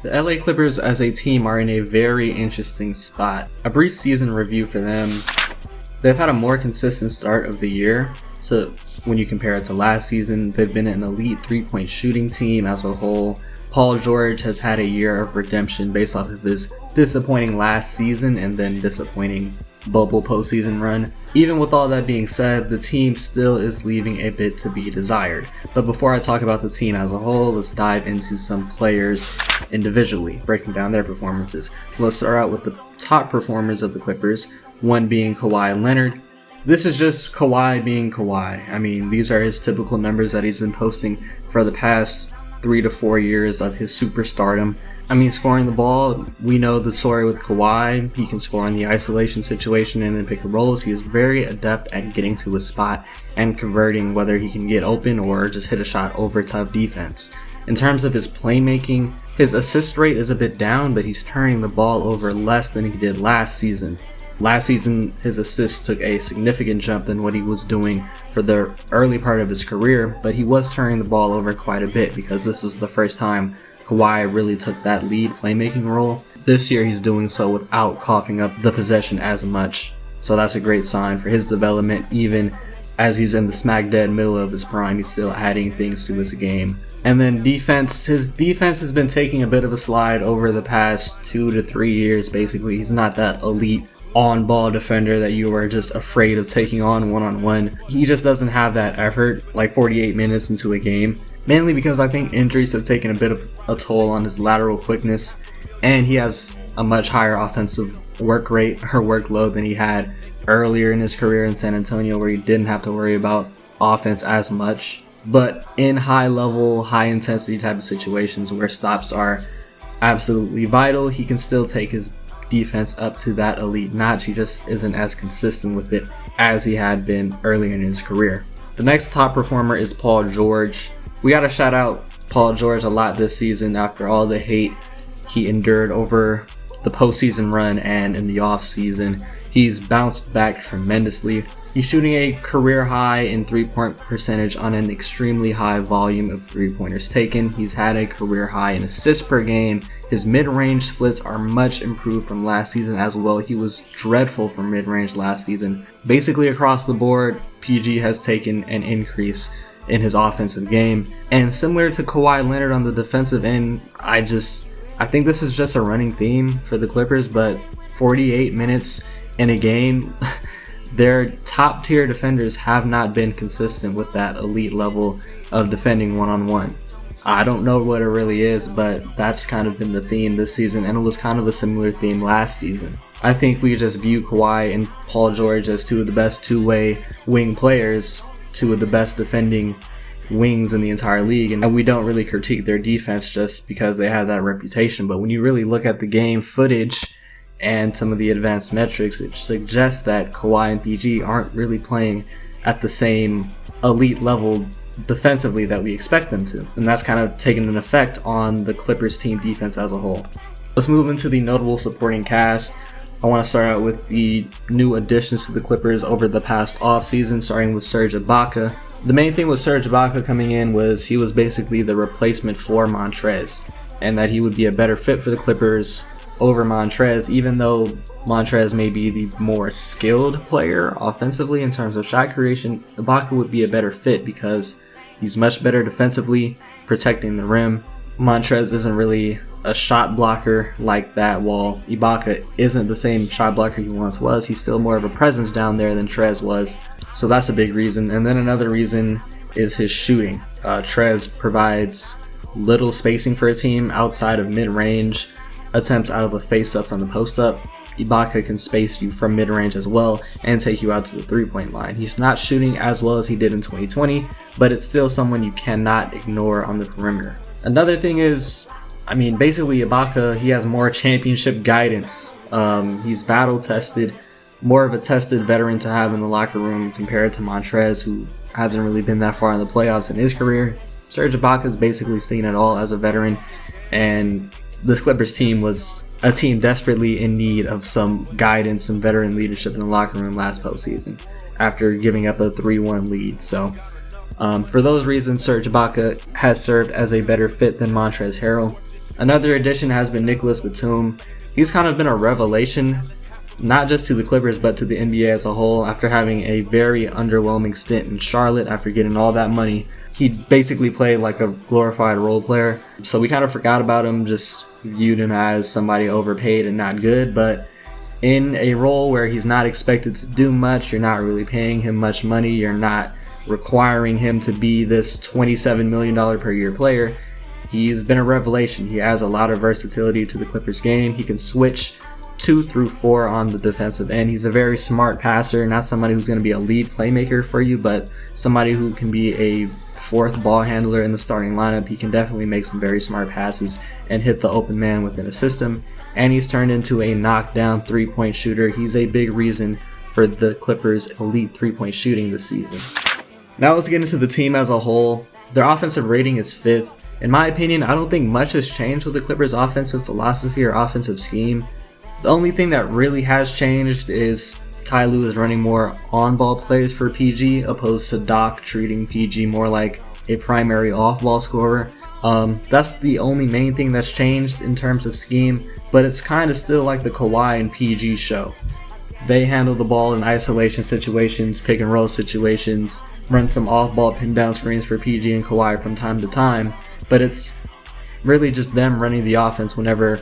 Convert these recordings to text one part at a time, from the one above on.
The LA Clippers as a team are in a very interesting spot. A brief season review for them. They've had a more consistent start of the year. So when you compare it to last season, they've been an elite 3-point shooting team as a whole. Paul George has had a year of redemption based off of his disappointing last season and then disappointing bubble postseason run. Even with all that being said, the team still is leaving a bit to be desired. But before I talk about the team as a whole, let's dive into some players individually, breaking down their performances. So let's start out with the top performers of the Clippers, one being Kawhi Leonard. This is just Kawhi being Kawhi. I mean, these are his typical numbers that he's been posting for the past 3 to 4 years of his superstardom. I mean, scoring the ball, we know the story with Kawhi. He can score in the isolation situation and then pick and rolls. He is very adept at getting to his spot and converting, whether he can get open or just hit a shot over tough defense. In terms of his playmaking, his assist rate is a bit down, but he's turning the ball over less than he did last season. Last season, his assists took a significant jump than what he was doing for the early part of his career, but he was turning the ball over quite a bit because this was the first time Kawhi really took that lead playmaking role. This year, he's doing so without coughing up the possession as much. So that's a great sign for his development. Even as he's in the smack dead middle of his prime, he's still adding things to his game. And then defense, his defense has been taking a bit of a slide over the past 2 to 3 years. Basically, he's not that elite on-ball defender that you are just afraid of taking on one-on-one. He just doesn't have that effort like 48 minutes into a game, mainly because I think injuries have taken a bit of a toll on his lateral quickness, and he has a much higher offensive workload than he had earlier in his career in San Antonio, where he didn't have to worry about offense as much. But in high-level, high-intensity type of situations where stops are absolutely vital, he can still take his defense up to that elite notch. He just isn't as consistent with it as he had been earlier in his career. The next top performer is Paul George. We gotta shout out Paul George a lot this season after all the hate he endured over the postseason run and in the offseason. He's bounced back tremendously. He's shooting a career high in 3-point percentage on an extremely high volume of 3-pointers taken. He's had a career high in assists per game. His mid-range splits are much improved from last season as well. He was dreadful for mid-range last season. Basically across the board, PG has taken an increase in his offensive game. And similar to Kawhi Leonard on the defensive end, I think this is just a running theme for the Clippers, but 48 minutes in a game, their top tier defenders have not been consistent with that elite level of defending one-on-one. I don't know what it really is, but that's kind of been the theme this season, and it was kind of a similar theme last season. I think we just view Kawhi and Paul George as two of the best two-way wing players, two of the best defending wings in the entire league, and we don't really critique their defense just because they have that reputation. But when you really look at the game footage and some of the advanced metrics, it suggests that Kawhi and PG aren't really playing at the same elite level defensively that we expect them to. And that's kind of taken an effect on the Clippers team defense as a whole. Let's move into the notable supporting cast. I want to start out with the new additions to the Clippers over the past offseason, starting with Serge Ibaka. The main thing with Serge Ibaka coming in was he was basically the replacement for Montrez, and that he would be a better fit for the Clippers over Montrez, even though Montrez may be the more skilled player offensively in terms of shot creation. Ibaka would be a better fit because he's much better defensively, protecting the rim. Montrez isn't really a shot blocker like that, while Ibaka isn't the same shot blocker he once was. He's still more of a presence down there than Trez was, so that's a big reason. And then another reason is his shooting. Trez provides little spacing for a team outside of mid-range attempts out of a face-up from the post-up. Ibaka can space you from mid-range as well and take you out to the three-point line. He's not shooting as well as he did in 2020, but it's still someone you cannot ignore on the perimeter. Another thing is, basically Ibaka, he has more championship guidance. He's battle-tested, more of a tested veteran to have in the locker room compared to Montrez, who hasn't really been that far in the playoffs in his career. Serge Ibaka is basically seen it all as a veteran, and this Clippers team was a team desperately in need of some guidance, some veteran leadership in the locker room last postseason after giving up a 3-1 lead. So For those reasons, Serge Ibaka has served as a better fit than Montrezl Harrell. Another addition has been Nicholas Batum. He's kind of been a revelation, not just to the Clippers, but to the NBA as a whole. After having a very underwhelming stint in Charlotte, after getting all that money, he basically played like a glorified role player. So we kind of forgot about him, just viewed him as somebody overpaid and not good. But in a role where he's not expected to do much, you're not really paying him much money, you're not requiring him to be this $27 million per year player, he's been a revelation. He has a lot of versatility to the Clippers game. He can switch 2 through 4 on the defensive end. He's a very smart passer, not somebody who's going to be a lead playmaker for you, but somebody who can be a fourth ball handler in the starting lineup. He can definitely make some very smart passes and hit the open man within a system. And he's turned into a knockdown 3-point shooter. He's a big reason for the Clippers' elite 3-point shooting this season. Now let's get into the team as a whole. Their offensive rating is 5th. In my opinion, I don't think much has changed with the Clippers' offensive philosophy or offensive scheme. The only thing that really has changed is Ty Lue is running more on-ball plays for PG, opposed to Doc treating PG more like a primary off-ball scorer. That's the only main thing that's changed in terms of scheme, but it's kind of still like the Kawhi and PG show. They handle the ball in isolation situations, pick and roll situations, run some off-ball pin-down screens for PG and Kawhi from time to time, but it's really just them running the offense whenever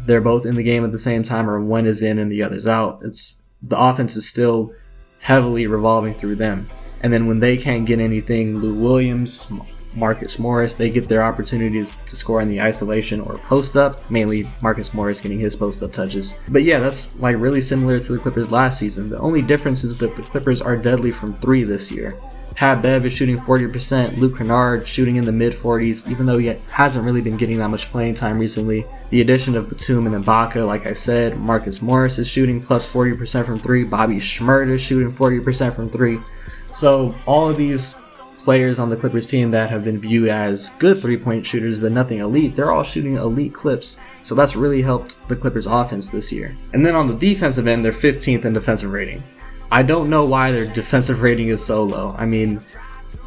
they're both in the game at the same time or one is in and the other's out. The offense is still heavily revolving through them. And then when they can't get anything, Lou Williams, Marcus Morris, they get their opportunities to score in the isolation or post up, mainly Marcus Morris getting his post up touches. But yeah, that's like really similar to the Clippers last season. The only difference is that the Clippers are deadly from 3 this year. Pat Bev is shooting 40%, Luke Kennard shooting in the mid-40s, even though he hasn't really been getting that much playing time recently. The addition of Batum and Ibaka, like I said, Marcus Morris is shooting plus 40% from 3, Bobby Schmurd is shooting 40% from 3. So all of these players on the Clippers team that have been viewed as good 3-point shooters but nothing elite, they're all shooting elite clips. So that's really helped the Clippers offense this year. And then on the defensive end, they're 15th in defensive rating. I don't know why their defensive rating is so low. I mean,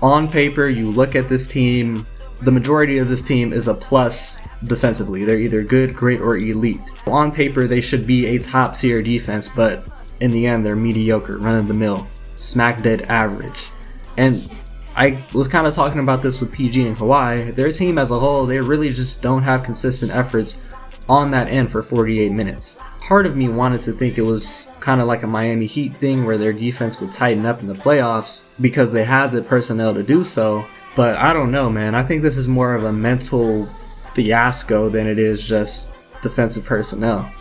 on paper, you look at this team, the majority of this team is a plus defensively. They're either good, great, or elite. On paper, they should be a top tier defense, but in the end, they're mediocre, run-of-the-mill, smack dead average. And I was kind of talking about this with PG and Kawhi. Their team as a whole, they really just don't have consistent efforts on that end for 48 minutes. Part of me wanted to think it was kind of like a Miami Heat thing where their defense would tighten up in the playoffs because they had the personnel to do so. But I don't know, man. I think this is more of a mental fiasco than it is just defensive personnel.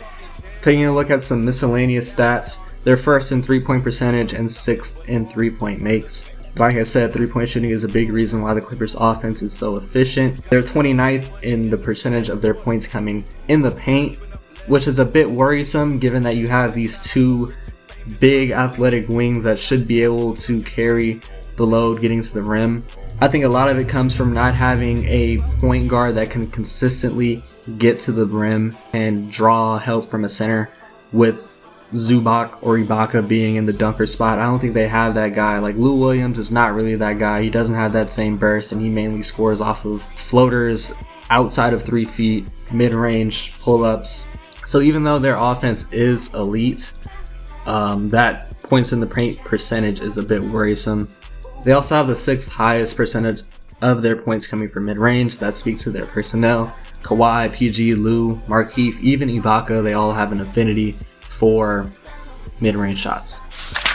Taking a look at some miscellaneous stats, they're first in 3-point percentage and 6th in 3-point makes. Like I said, 3-point shooting is a big reason why the Clippers offense is so efficient. They're 29th in the percentage of their points coming in the paint, which is a bit worrisome given that you have these 2 big athletic wings that should be able to carry the load getting to the rim. I think a lot of it comes from not having a point guard that can consistently get to the rim and draw help from a center, with Zubac or Ibaka being in the dunker spot. I don't think they have that guy. Like, Lou Williams is not really that guy. He doesn't have that same burst, and he mainly scores off of floaters outside of 3 feet, mid-range pull-ups. So even though their offense is elite, that points in the paint percentage is a bit worrisome. They also have the 6th highest percentage of their points coming from mid-range. That speaks to their personnel. Kawhi, PG, Lou, Markieff, even Ibaka, they all have an affinity for mid-range shots.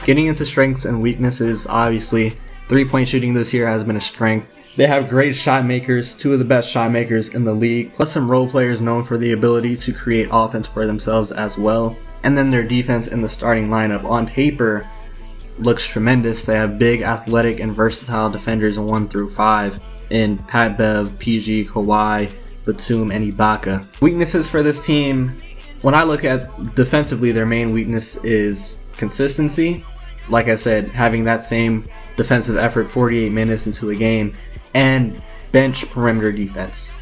Getting into strengths and weaknesses, obviously, 3-point shooting this year has been a strength. They have great shot makers, 2 of the best shot makers in the league, plus some role players known for the ability to create offense for themselves as well. And then their defense in the starting lineup on paper looks tremendous. They have big, athletic, and versatile defenders 1 through 5 in Pat Bev, PG, Kawhi, Batum, and Ibaka. Weaknesses for this team, when I look at defensively, their main weakness is consistency. Like I said, having that same defensive effort 48 minutes into a game, and bench perimeter defense.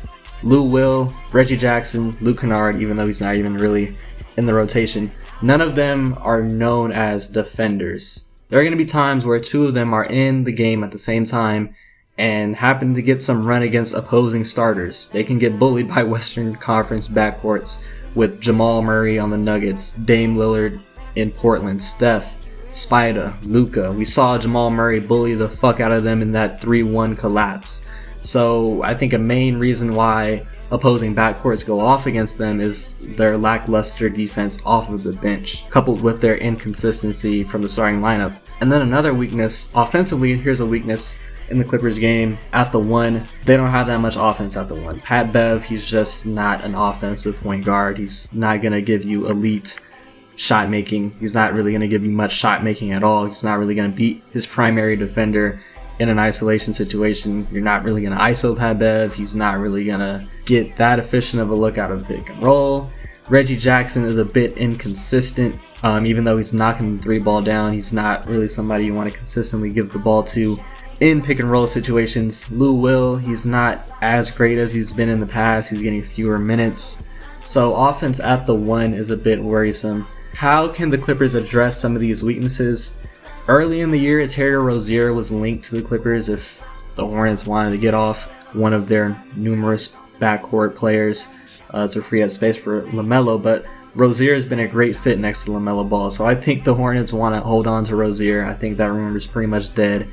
Lou Will, Reggie Jackson, Luke Kennard, even though he's not even really in the rotation, none of them are known as defenders. There are going to be times where 2 of them are in the game at the same time, and happen to get some run against opposing starters, they can get bullied by Western Conference backcourts with Jamal Murray on the Nuggets, Dame Lillard in Portland, Steph, Spida, Luka. We saw Jamal Murray bully the fuck out of them in that 3-1 collapse. So I think a main reason why opposing backcourts go off against them is their lackluster defense off of the bench, coupled with their inconsistency from the starting lineup. And then another weakness, offensively, here's a weakness in the Clippers game. At the one, they don't have that much offense at the one. Pat Bev, he's just not an offensive point guard. He's not going to give you elite shot making. He's not really going to give you much shot making at all. He's not really going to beat his primary defender in an isolation situation. You're not really going to ISO Pat Bev. He's not really going to get that efficient of a look out of pick and roll. Reggie Jackson is a bit inconsistent. Even though he's knocking the 3-ball down, he's not really somebody you want to consistently give the ball to in pick and roll situations. Lou Will, he's not as great as he's been in the past. He's getting fewer minutes. So offense at the one is a bit worrisome. How can the Clippers address some of these weaknesses? Early in the year, Terry Rozier was linked to the Clippers if the Hornets wanted to get off one of their numerous backcourt players to free up space for LaMelo, but Rozier has been a great fit next to LaMelo Ball, so I think the Hornets want to hold on to Rozier. I think that rumor is pretty much dead.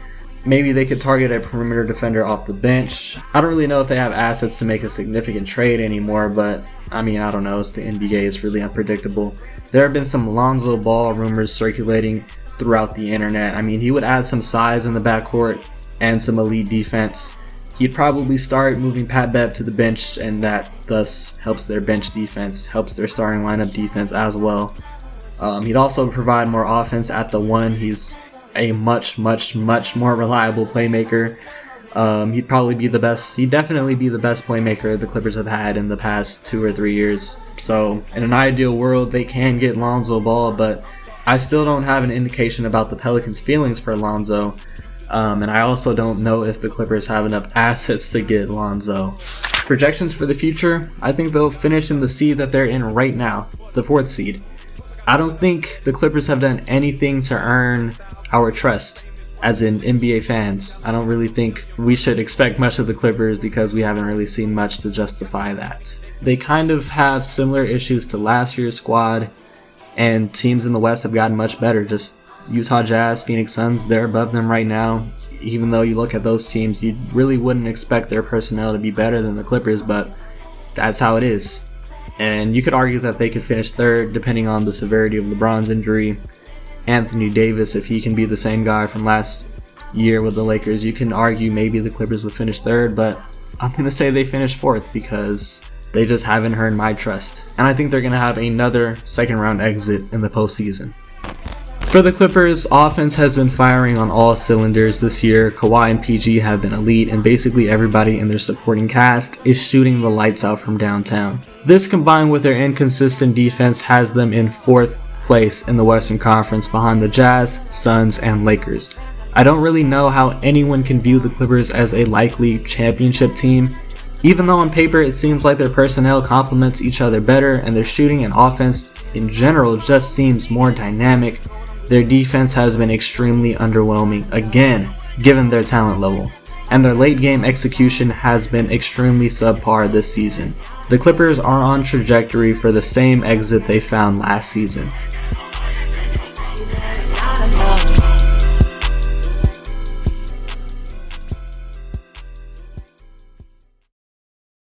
Maybe they could target a perimeter defender off the bench. I don't really know if they have assets to make a significant trade anymore, but I mean, I don't know. It's the NBA. It's really unpredictable. There have been some Lonzo Ball rumors circulating throughout the internet. I mean, he would add some size in the backcourt and some elite defense. He'd probably start moving Pat Bev to the bench, and that thus helps their bench defense, helps their starting lineup defense as well. He'd also provide more offense at the one. He's a much more reliable playmaker. He'd probably be the best. He'd definitely be the best playmaker the Clippers have had in the past 2 or 3 years. So in an ideal world, they can get Lonzo Ball, but I still don't have an indication about the Pelicans' feelings for Lonzo. And I also don't know if the Clippers have enough assets to get Lonzo. Projections for the future, I think they'll finish in the seed that they're in right now, the 4th seed. I don't think the Clippers have done anything to earn our trust as in NBA fans. I don't really think we should expect much of the Clippers because we haven't really seen much to justify that. They kind of have similar issues to last year's squad, and teams in the West have gotten much better. Just Utah Jazz, Phoenix Suns, they're above them right now. Even though you look at those teams, you really wouldn't expect their personnel to be better than the Clippers, but that's how it is. And you could argue that they could finish 3rd depending on the severity of LeBron's injury. Anthony Davis, if he can be the same guy from last year with the Lakers, you can argue maybe the Clippers would finish 3rd, but I'm going to say they finish 4th because they just haven't earned my trust. And I think they're going to have another 2nd round exit in the postseason. For the Clippers, offense has been firing on all cylinders this year. Kawhi and PG have been elite, and basically everybody in their supporting cast is shooting the lights out from downtown. This combined with their inconsistent defense has them in 4th place in the Western Conference behind the Jazz, Suns, and Lakers. I don't really know how anyone can view the Clippers as a likely championship team. Even though on paper it seems like their personnel complements each other better and their shooting and offense in general just seems more dynamic, their defense has been extremely underwhelming, again, given their talent level. And their late game execution has been extremely subpar this season. The Clippers are on trajectory for the same exit they found last season.